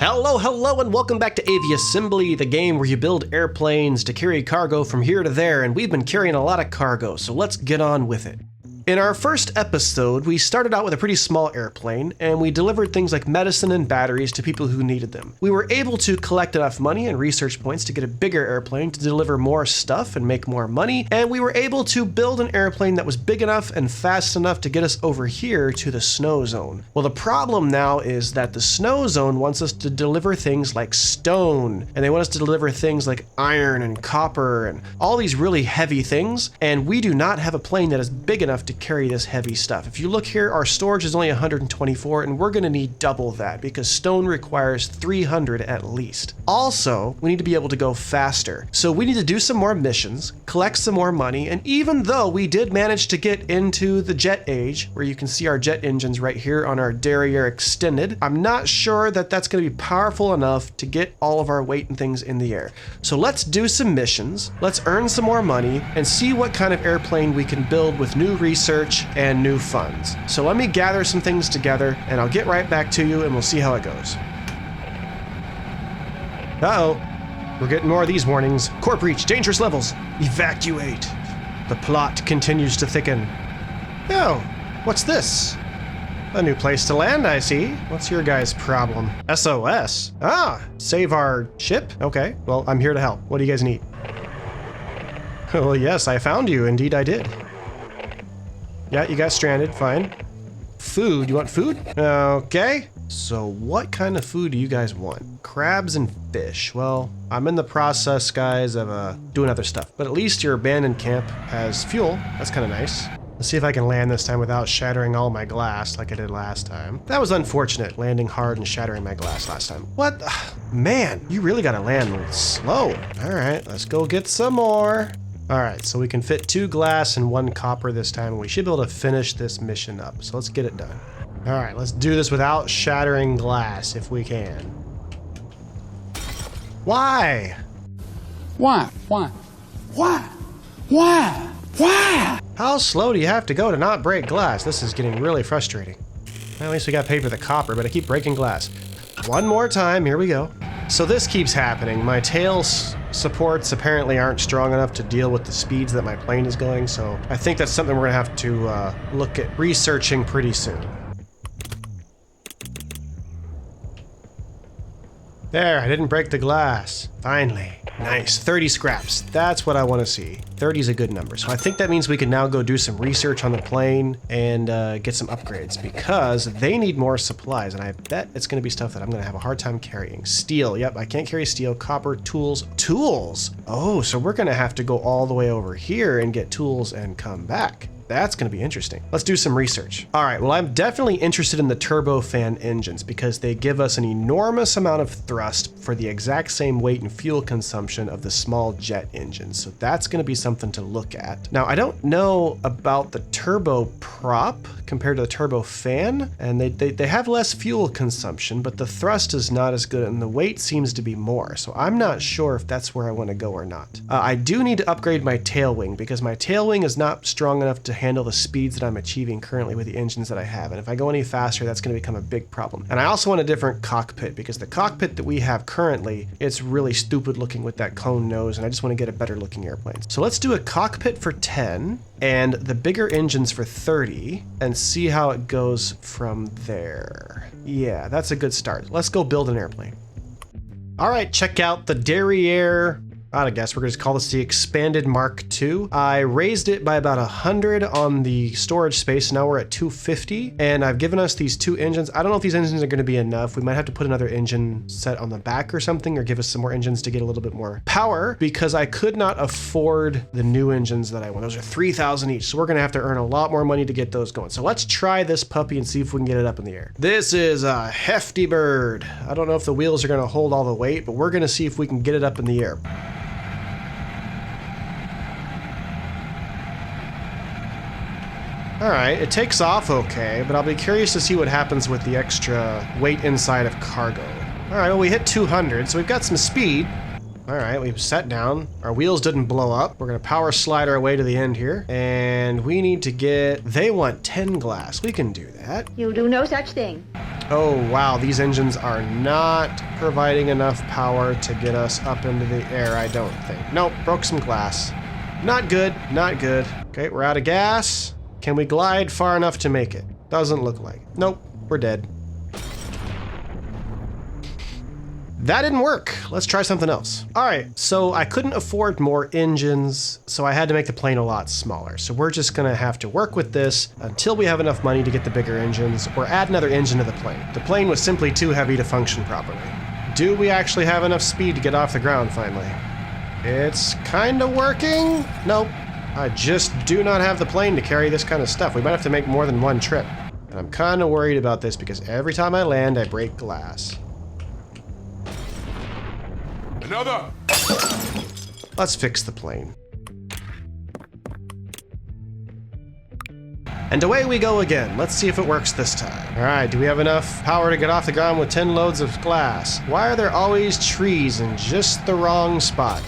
Hello, and welcome back to Aviassembly, the game where you build airplanes to carry cargo from here to there, and we've been carrying a lot of cargo, so let's get on with it. In our first episode, we started out with a pretty small airplane, and we delivered things like medicine and batteries to people who needed them. We were able to collect enough money and research points to get a bigger airplane to deliver more stuff and make more money, and we were able to build an airplane that was big enough and fast enough to get us over here to the snow zone. Well, the problem now is that the snow zone wants us to deliver things like stone, and they want us to deliver things like iron and copper and all these really heavy things, and we do not have a plane that is big enough to carry this heavy stuff. If you look here, our storage is only 124, and we're going to need double that because stone requires 300 at least. Also, we need to be able to go faster. So we need to do some more missions, collect some more money, and even though we did manage to get into the jet age, where you can see our jet engines right here on our derriere extended, I'm not sure that that's going to be powerful enough to get all of our weight and things in the air. So let's do some missions, let's earn some more money, and see what kind of airplane we can build with new research and new funds. So let me gather some things together and I'll get right back to you and we'll see how it goes. Uh-oh, we're getting more of these warnings. Core breach, dangerous levels, evacuate. The plot continues to thicken. Oh, what's this? A new place to land, I see. What's your guys' problem? SOS? Ah, save our ship? Okay, well, I'm here to help. What do you guys need? Well, yes, I found you. Indeed, I did. Yeah, you got stranded, fine. Food, you want food? Okay. So what kind of food do you guys want? Crabs and fish. Well, I'm in the process, guys, of doing other stuff. But at least your abandoned camp has fuel. That's kind of nice. Let's see if I can land this time without shattering all my glass like I did last time. That was unfortunate, landing hard and shattering my glass last time. What? Man, you really gotta land slow. All right, let's go get some more. All right, so we can fit 2 glass and 1 copper this time, and we should be able to finish this mission up. So let's get it done. All right, let's do this without shattering glass if we can. Why? Why? How slow do you have to go to not break glass? This is getting really frustrating. At least we got paid for the copper, but I keep breaking glass. One more time, here we go. So this keeps happening. My tail supports apparently aren't strong enough to deal with the speeds that my plane is going, so I think that's something we're gonna have to look at researching pretty soon. There, I didn't break the glass. Finally. Nice. 30 scraps. That's what I want to see. 30 is a good number. So I think that means we can now go do some research on the plane and get some upgrades because they need more supplies. And I bet it's going to be stuff that I'm going to have a hard time carrying. Steel. Yep, I can't carry steel. Copper, tools. Tools! Oh, so we're going to have to go all the way over here and get tools and come back. That's going to be interesting. Let's do some research. All right, well, I'm definitely interested in the turbofan engines because they give us an enormous amount of thrust for the exact same weight and fuel consumption of the small jet engines. So that's going to be something to look at. Now, I don't know about the turboprop compared to the turbofan, and they have less fuel consumption, but the thrust is not as good and the weight seems to be more. So I'm not sure if that's where I want to go or not. I do need to upgrade my tail wing because my tail wing is not strong enough to handle the speeds that I'm achieving currently with the engines that I have. And if I go any faster, that's going to become a big problem. And I also want a different cockpit because the cockpit that we have currently, it's really stupid looking with that cone nose, and I just want to get a better looking airplane. So let's do a cockpit for 10 and the bigger engines for 30 and see how it goes from there. Yeah, that's a good start. Let's go build an airplane. All right, check out the derriere. I guess we're going to call this the expanded Mark II. I raised it by about 100 on the storage space. Now we're at 250, and I've given us these 2 engines. I don't know if these engines are going to be enough. We might have to put another engine set on the back or something, or give us some more engines to get a little bit more power, because I could not afford the new engines that I want. Those are 3,000 each, so we're going to have to earn a lot more money to get those going. So let's try this puppy and see if we can get it up in the air. This is a hefty bird. I don't know if the wheels are going to hold all the weight, but we're going to see if we can get it up in the air. All right, it takes off okay, but I'll be curious to see what happens with the extra weight inside of cargo. All right, well, we hit 200, so we've got some speed. All right, we've sat down. Our wheels didn't blow up. We're gonna power slide our way to the end here. And we need to get, they want 10 glass. We can do that. You do no such thing. Oh, wow, these engines are not providing enough power to get us up into the air, I don't think. Nope, broke some glass. Not good, not good. Okay, we're out of gas. Can we glide far enough to make it? Doesn't look like. Nope, we're dead. That didn't work. Let's try something else. All right, so I couldn't afford more engines, so I had to make the plane a lot smaller. So we're just gonna have to work with this until we have enough money to get the bigger engines or add another engine to the plane. The plane was simply too heavy to function properly. Do we actually have enough speed to get off the ground finally? It's kind of working. Nope, I just do not have the plane to carry this kind of stuff. We might have to make more than one trip. And I'm kind of worried about this because every time I land, I break glass. Another! Let's fix the plane. And away we go again. Let's see if it works this time. All right, do we have enough power to get off the ground with 10 loads of glass? Why are there always trees in just the wrong spot?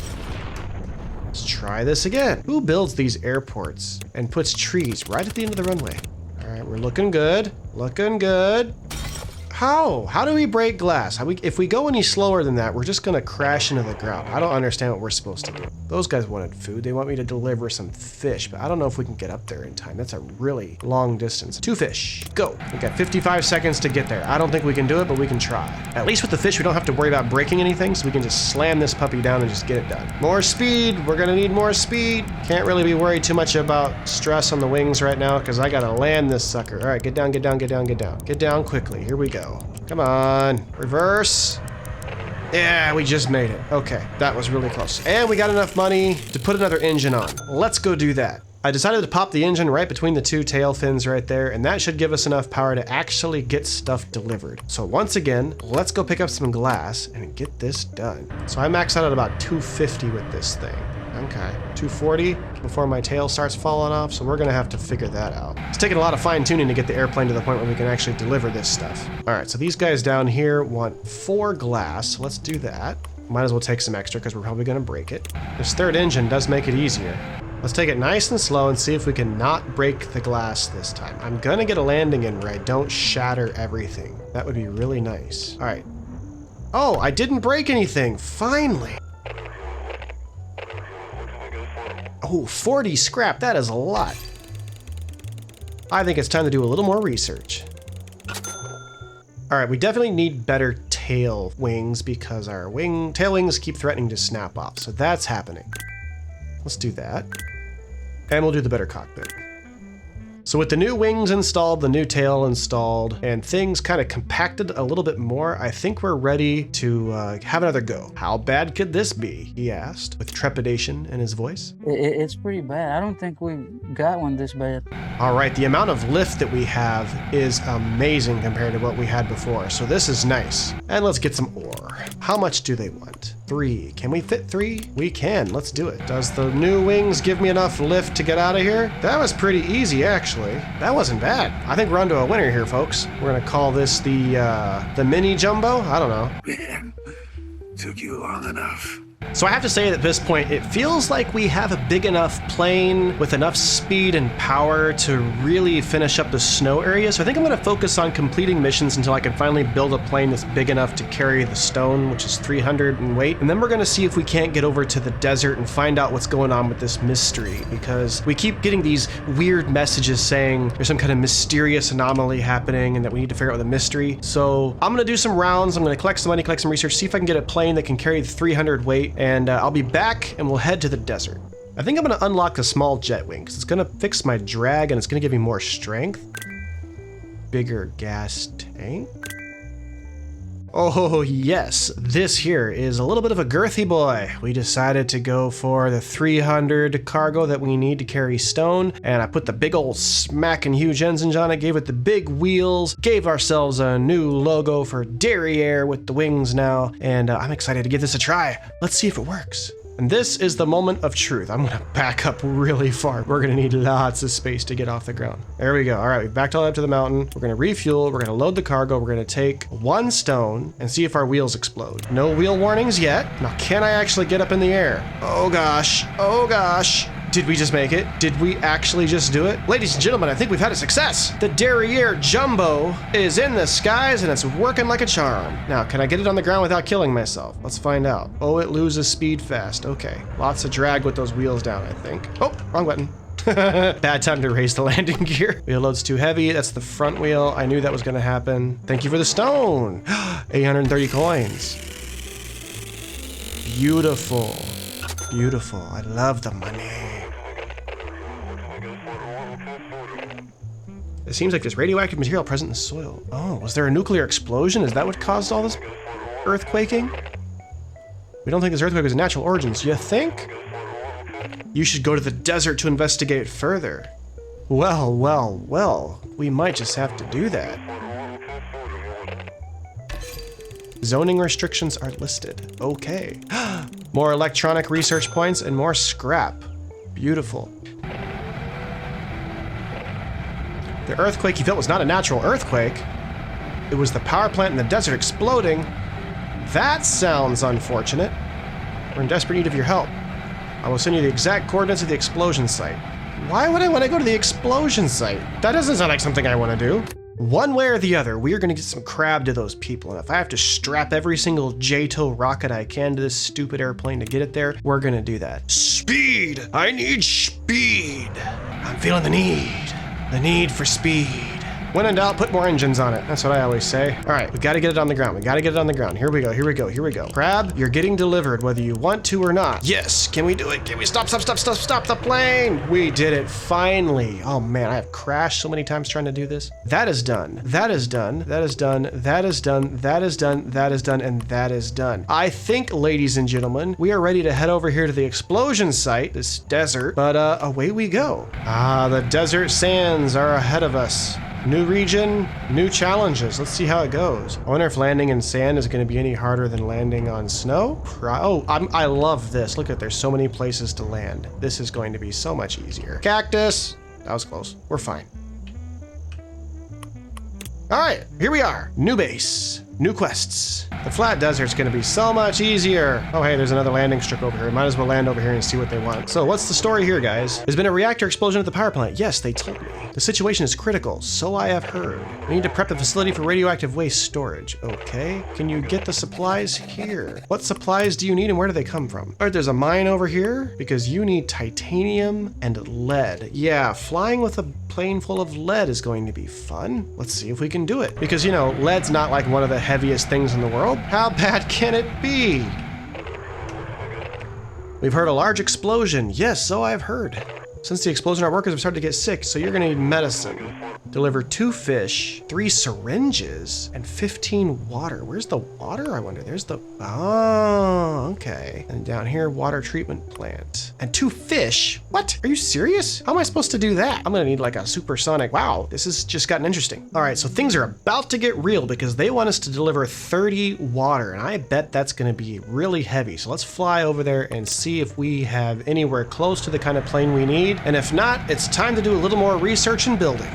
Let's try this again. Who builds these airports and puts trees right at the end of the runway? All right, we're looking good. Looking good. How? How do we break glass? If we go any slower than that, we're just gonna crash into the ground. I don't understand what we're supposed to do. Those guys wanted food. They want me to deliver some fish, but I don't know if we can get up there in time. That's a really long distance. 2 fish, go. We got 55 seconds to get there. I don't think we can do it, but we can try. At least with the fish, we don't have to worry about breaking anything, so we can just slam this puppy down and just get it done. More speed, we're gonna need more speed. Can't really be worried too much about stress on the wings right now, because I gotta land this sucker. All right, get down, get down, get down, get down. Get down quickly, here we go. Come on, reverse. Yeah, we just made it. Okay, that was really close. And we got enough money to put another engine on. Let's go do that. I decided to pop the engine right between the 2 tail fins right there, and that should give us enough power to actually get stuff delivered. So once again, let's go pick up some glass and get this done. So I maxed out at about 250 with this thing. Okay, 240 before my tail starts falling off, so we're gonna have to figure that out. It's taking a lot of fine tuning to get the airplane to the point where we can actually deliver this stuff. All right, so these guys down here want 4 glass, so let's do that. Might as well take some extra because we're probably gonna break it. This 3rd engine does make it easier. Let's take it nice and slow and see if we can not break the glass this time. I'm gonna get a landing in where I don't shatter everything. That would be really nice. All right. Oh, I didn't break anything, finally. Oh, 40 scrap, that is a lot. I think it's time to do a little more research. All right, we definitely need better tail wings because our tail wings keep threatening to snap off, so that's happening. Let's do that. And we'll do the better cockpit. So with the new wings installed, the new tail installed, and things kind of compacted a little bit more, I think we're ready to have another go. How bad could this be? He asked, with trepidation in his voice. It's pretty bad. I don't think we got one this bad. All right, the amount of lift that we have is amazing compared to what we had before, so this is nice. And let's get some ore. How much do they want? 3. Can we fit 3? We can. Let's do it. Does the new wings give me enough lift to get out of here? That was pretty easy, actually. That wasn't bad. I think we're onto a winner here, folks. We're gonna call this the mini jumbo? I don't know. Man, took you long enough. So I have to say at this point, it feels like we have a big enough plane with enough speed and power to really finish up the snow area. So I think I'm going to focus on completing missions until I can finally build a plane that's big enough to carry the stone, which is 300 in weight. And then we're going to see if we can't get over to the desert and find out what's going on with this mystery, because we keep getting these weird messages saying there's some kind of mysterious anomaly happening and that we need to figure out the mystery. So I'm going to do some rounds. I'm going to collect some money, collect some research, see if I can get a plane that can carry the 300 weight. And I'll be back and we'll head to the desert. I think I'm gonna unlock the small jet wing because it's gonna fix my drag and it's gonna give me more strength. Bigger gas tank. Oh yes, this here is a little bit of a girthy boy. We decided to go for the 300 cargo that we need to carry stone, and I put the big old smacking huge engines on it, gave it the big wheels, gave ourselves a new logo for Derriere with the wings now, and I'm excited to give this a try. Let's see if it works. And this is the moment of truth. I'm gonna back up really far. We're gonna need lots of space to get off the ground. There we go. All right, we backed all the way up to the mountain. We're gonna refuel, we're gonna load the cargo, we're gonna take 1 stone and see if our wheels explode. No wheel warnings yet. Now, can I actually get up in the air? Oh gosh, oh gosh. Did we just make it? Did we actually just do it? Ladies and gentlemen, I think we've had a success. The Derriere Jumbo is in the skies and it's working like a charm. Now, can I get it on the ground without killing myself? Let's find out. Oh, it loses speed fast. Okay. Lots of drag with those wheels down, I think. Oh, wrong button. Bad time to raise the landing gear. Wheel load's too heavy. That's the front wheel. I knew that was going to happen. Thank you for the stone. 830 coins. Beautiful. Beautiful. I love the money. It seems like there's radioactive material present in the soil. Oh, was there a nuclear explosion? Is that what caused all this earthquaking? We don't think this earthquake was a natural origins. You think? You should go to the desert to investigate further. Well, well, well. We might just have to do that. Zoning restrictions are listed. Okay. More electronic research points and more scrap. Beautiful. The earthquake you felt was not a natural earthquake. It was the power plant in the desert exploding. That sounds unfortunate. We're in desperate need of your help. I will send you the exact coordinates of the explosion site. Why would I want to go to the explosion site? That doesn't sound like something I want to do. One way or the other, we are going to get some crab to those people, and if I have to strap every single JTOW rocket I can to this stupid airplane to get it there, we're going to do that. Speed! I need speed! I'm feeling the need for speed. When in doubt, put more engines on it. That's what I always say. All right, we got to get it on the ground. We got to get it on the ground. Here we go, here we go, here we go. Crab, you're getting delivered whether you want to or not. Yes, can we do it? Can we stop the plane? We did it, finally. Oh man, I have crashed so many times trying to do this. That is done. That is done. That is done. That is done. That is done. That is done. And that is done. I think, ladies and gentlemen, we are ready to head over here to the explosion site, this desert, but away we go. Ah, the desert sands are ahead of us. New region, new challenges. Let's see how it goes. I wonder if landing in sand is going to be any harder than landing on snow. I love this. Look at, there's so many places to land. This is going to be so much easier. Cactus. That was close. We're fine. All right, here we are. New base, new quests. The flat desert's gonna be so much easier. Oh, hey, there's another landing strip over here. Might as well land over here and see what they want. So what's the story here, guys? There's been a reactor explosion at the power plant. Yes, they told me. The situation is critical, so I have heard. We need to prep the facility for radioactive waste storage. Okay, can you get the supplies here? What supplies do you need and where do they come from? All right, there's a mine over here because you need titanium and lead. Yeah, flying with a plane full of lead is going to be fun. Let's see if we can do it. Because, you know, lead's not like one of the heaviest things in the world. How bad can it be? We've heard a large explosion. Yes, so I've heard. Since the explosion, our workers have started to get sick, so you're gonna need medicine. Deliver 2 fish, 3 syringes, and 15 water. Where's the water, I wonder? There's the, oh, okay. And down here, water treatment plant. And 2 fish? What? Are you serious? How am I supposed to do that? I'm gonna need like a supersonic, wow, this has just gotten interesting. All right, so things are about to get real because they want us to deliver 30 water, and I bet that's gonna be really heavy. So let's fly over there and see if we have anywhere close to the kind of plane we need. And if not, it's time to do a little more research and building.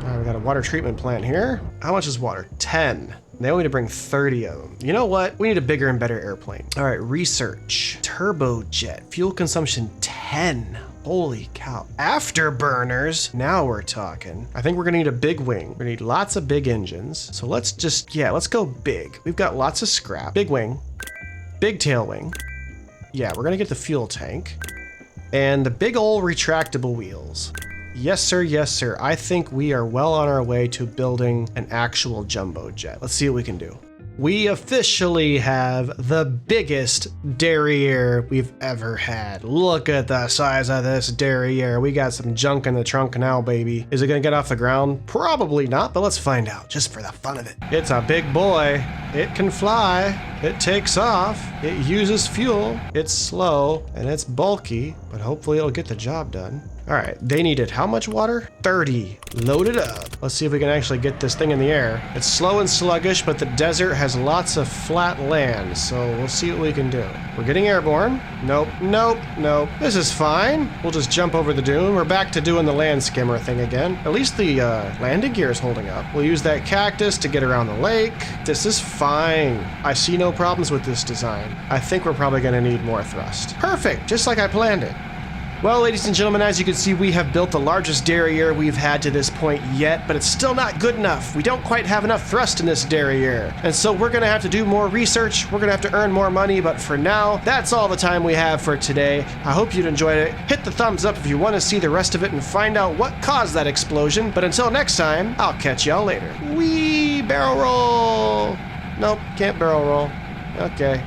All right, we got a water treatment plant here. How much is water? 10. They only need to bring 30 of them. You know what? We need a bigger and better airplane. All right, research. Turbojet. Fuel consumption 10. Holy cow. Afterburners. Now we're talking. I think we're gonna need a big wing. We're gonna need lots of big engines. So let's just, yeah, let's go big. We've got lots of scrap. Big wing. Big tail wing. Yeah, we're gonna get the fuel tank. And the big old retractable wheels. Yes, sir. Yes, sir. I think we are well on our way to building an actual jumbo jet. Let's see what we can do. We officially have the biggest derriere we've ever had. Look at the size of this derriere. We got some junk in the trunk now, baby. Is it gonna get off the ground? Probably not, but let's find out, just for the fun of it. It's a big boy. It can fly. It takes off. It uses fuel. It's slow and it's bulky, but hopefully it'll get the job done. All right, they needed how much water? 30. Load it up. Let's see if we can actually get this thing in the air. It's slow and sluggish, but the desert has lots of flat land, so we'll see what we can do. We're getting airborne. Nope, nope, nope. This is fine. We'll just jump over the dune. We're back to doing the land skimmer thing again. At least the landing gear is holding up. We'll use that cactus to get around the lake. This is fine. I see no problems with this design. I think we're probably gonna need more thrust. Perfect, just like I planned it. Well, ladies and gentlemen, as you can see, we have built the largest derriere we've had to this point yet, but it's still not good enough. We don't quite have enough thrust in this derriere. And so we're going to have to do more research. We're going to have to earn more money, but for now, that's all the time we have for today. I hope you'd enjoyed it. Hit the thumbs up if you want to see the rest of it and find out what caused that explosion. But until next time, I'll catch y'all later. Wee barrel roll. Nope, can't barrel roll. Okay.